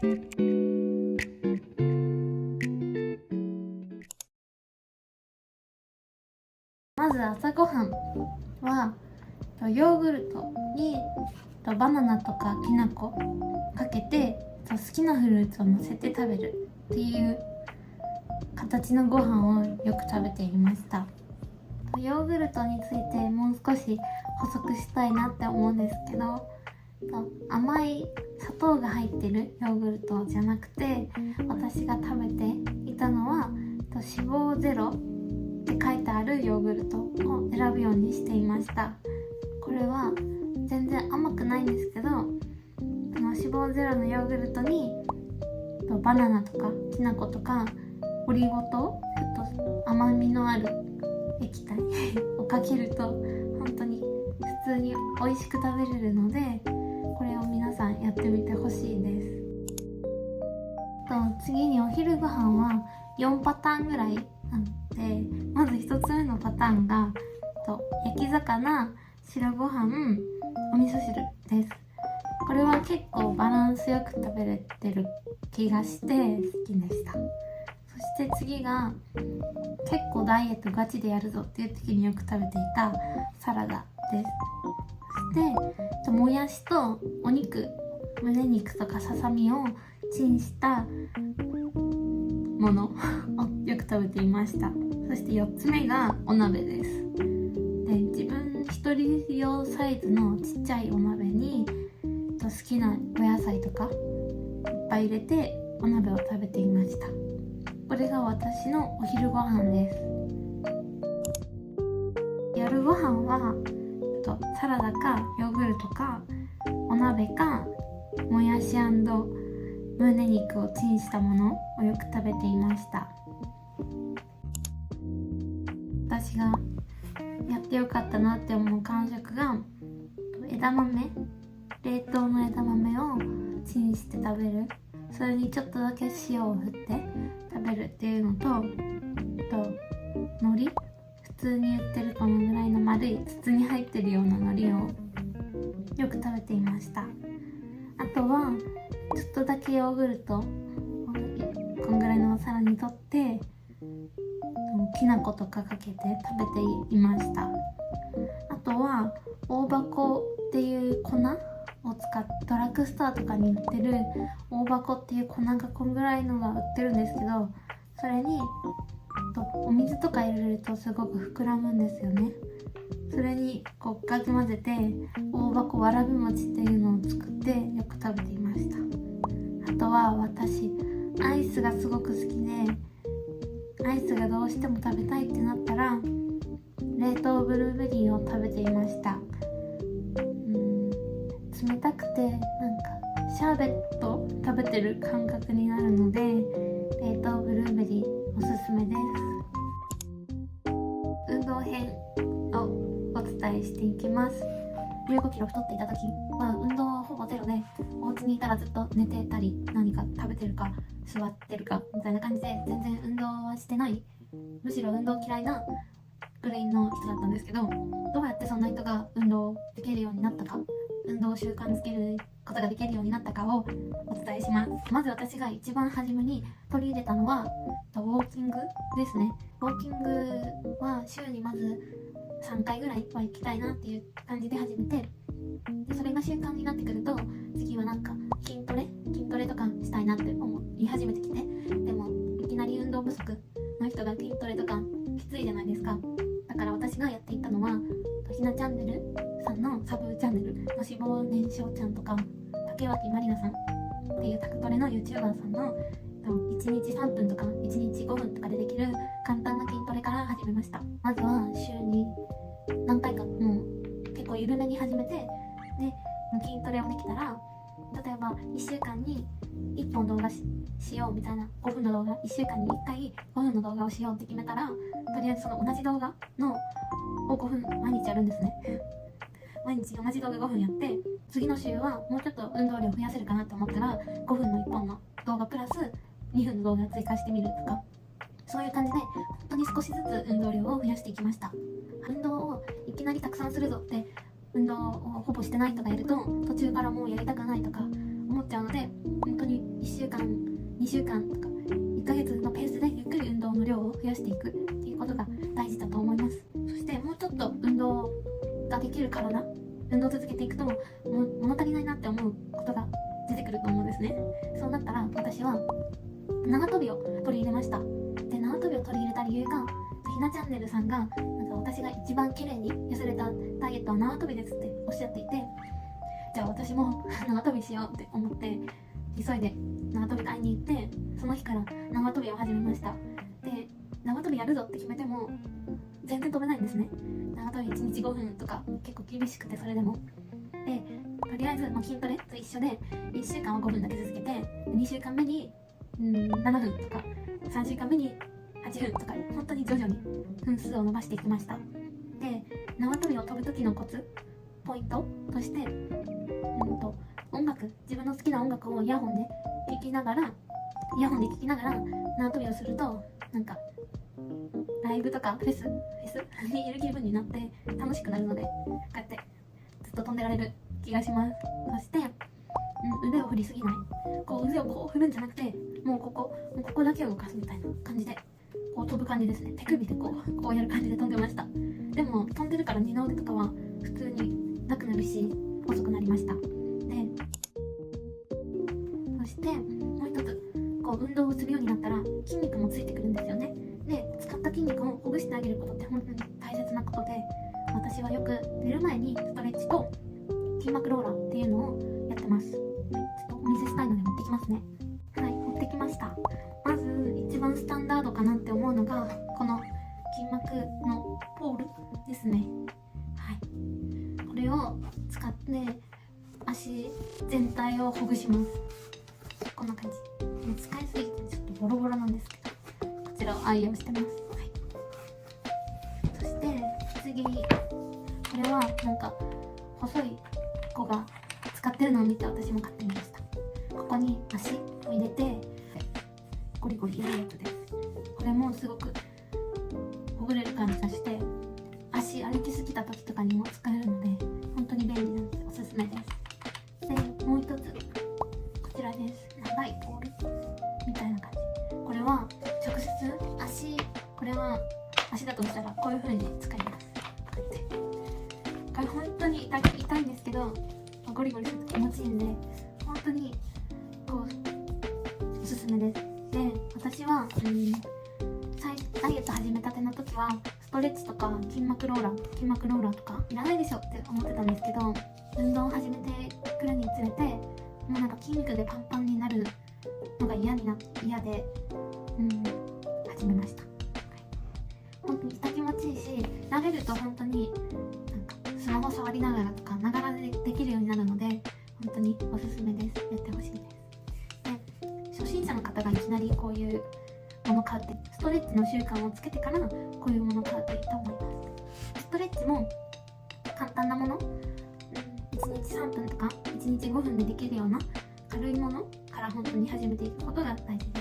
まず朝ごはんはヨーグルトにバナナとかきな粉かけて好きなフルーツを乗せて食べるっていう形のご飯をよく食べていました。ヨーグルトについてもう少し補足したいなって思うんですけど、甘い砂糖が入ってるヨーグルトじゃなくて、私が食べていたのは脂肪ゼロって書いてあるヨーグルトを選ぶようにしていました。これは全然甘くないんですけど、脂肪ゼロのヨーグルトにバナナとかきな粉とかオリゴ糖、ちょっと甘みのある液体をかけると本当に普通に美味しく食べれるので、これを皆さんやってみてほしいです。次にお昼ご飯は4パターンぐらいあって、まず1つ目のパターンが焼き魚、白ご飯、お味噌汁です。これは結構バランスよく食べれてる気がして好きでした。そして次が結構ダイエットガチでやるぞっていう時によく食べていたサラダです。そしてもやしとお肉、胸肉とかささみをチンしたものをよく食べていました。そして4つ目がお鍋です。で、自分一人用サイズのちっちゃいお鍋に好きなお野菜とかいっぱい入れてお鍋を食べていました。これが私のお昼ご飯です。夜ご飯はサラダかヨーグルトかお鍋かもやし&胸肉をチンしたものをよく食べていました。私がやってよかったなって思う間食が枝豆、冷凍の枝豆をチンして食べる、それにちょっとだけ塩を振って食べるっていうのと、海苔、普通に売ってるこのぐらいの丸い筒に入ってるような海苔をよく食べていました。あとはちょっとだけヨーグルトをこんぐらいのお皿にとってきな粉とかかけて食べていました。あとは大箱っていう粉を使ってドラッグストアとかに売ってる大箱っていう粉がこんぐらいのが売ってるんですけど、それにお水とか入れるとすごく膨らむんですよね。それにかき混ぜて大箱わらび餅っていうのを作ってよく食べていました。あとは私アイスがすごく好きで、アイスがどうしても食べたいってなったら冷凍ブルーベリーを食べていました。冷たくてなんかシャーベット食べてる感覚になるので、冷凍ブルーベリーおすすめです。運動編をお伝えしていきます。15キロ太っていた時は運動はほぼゼロで、お家にいたらずっと寝てたり何か食べてるか座ってるかみたいな感じで全然運動はしてない、むしろ運動嫌いな部類の人だったんですけど、どうやってそんな人が運動できるようになったか、運動を習慣づけることができるようになったかをお伝えします。まず私が一番初めに取り入れたのはウォーキングですね。ウォーキングは週にまず3回ぐらいは行きたいなっていう感じで始めて、でそれが習慣になってくると次はなんか筋トレとかしたいなって思い始めてきて、でもいきなり運動不足の人が筋トレとかきついじゃないですか。だから私がやっていったのはひなチャンネルさんのサブチャンネルの脂肪燃焼ちゃんとか竹脇まりなさんっていうタクトレの YouTuber さんの1日3分とか1日5分とかでできる簡単な筋トレから始めました。まずは週に何回かもう結構緩めに始めて、で筋トレをできたら例えば1週間に1本動画 しようみたいな、5分の動画、1週間に1回5分の動画をしようって決めたら、とりあえずその同じ動画のを5分毎日やるんですね。毎日同じ動画5分やって、次の週はもうちょっと運動量増やせるかなと思ったら5分の1本の動画プラス2分の動画追加してみるとか、そういう感じで本当に少しずつ運動量を増やしていきました。運動をいきなりたくさんするぞって運動をほぼしてない人がいると途中からもうやりたくないとか思っちゃうので、本当に1週週間とか1ヶ月のペースでゆっくり運動の量を増やしていくっていうことが大事だと思います。そしてもうちょっと運動ができる体、運動を続けていくと物足りないなって思うことが出てくると思うんですね。そうなったら私は縄跳びを取り入れました。で、縄跳びを取り入れた理由が、ひなチャンネルさんがなんか私が一番綺麗に痩せれたダイエットは縄跳びですっておっしゃっていて、じゃあ私も縄跳びしようって思って急いで縄跳び買いに行って、その日から縄跳びを始めました。で、縄跳びやるぞって決めても全然飛べないんですね。縄跳び1日5分とか結構厳しくて、それでもでとりあえず、筋トレと一緒で1週間は5分だけ続けて、2週間目に7分とか3週間目に8分とか、本当に徐々に分数を伸ばしていきました。で、縄跳びを飛ぶ時のコツポイントとして、音楽、自分の好きな音楽をイヤホンで聴きながら縄跳びをすると、なんかライブとかフェスにいる気分になって楽しくなるので、こうやってずっと飛んでられる気がします。そして、腕を振りすぎない、腕をこう振るんじゃなくて、もうここだけを動かすみたいな感じでこう飛ぶ感じですね。手首でこうやる感じで飛んでました。でも飛んでるから二の腕とかは普通になくなるし細くなりました。で、そしてもう一つ、運動をするようになったら筋肉もついてくるんですよね。で、使った筋肉をほぐしてあげることって本当に大切なことで、私はよく寝る前にストレッチと筋膜ローラーっていうのをやってます。ちょっとお見せしたいので持ってきますね。はい、持ってきました。まず一番スタンダードかなって思うのがこの筋膜のポールですね。はい、これを使って足全体をほぐします。こんな感じ。使いすぎてちょっとボロボロなんですけど、こちらを愛用してます。はい、そして次、これはなんか細い子が使ってるのを見て私も買ってみました。ここに足を入れてゴリゴリやるやつです。これもすごくほぐれる感じがして、足歩きすぎた時とかにも使えるので本当に便利なのでおすすめです。で、もう一つこちらです。長いポールみたいな感じ。これは直接これは足だとしたらこういう風に使います。これ本当に痛いんですけど、ゴリゴリすると気持ちいいんで本当におすすめです。で、私は、ダイエット始めたての時はストレッチとか筋膜ローラーとかいらないでしょって思ってたんですけど、運動を始めてくるにつれてもうなんか筋肉でパンパンになるのが嫌で、始めました。本当に痛気持ちいいし、慣れると本当になんかスマホ触りながらとかながらでできるようになるので本当におすすめです。やってほしいです。で、初心者の方がいきなりこういうもの買って、ストレッチの習慣をつけてからこういうものを買うといいと思います。ストレッチも簡単なもの、1日3分とか1日5分でできるような軽いものから本当に始めていくことが大事です。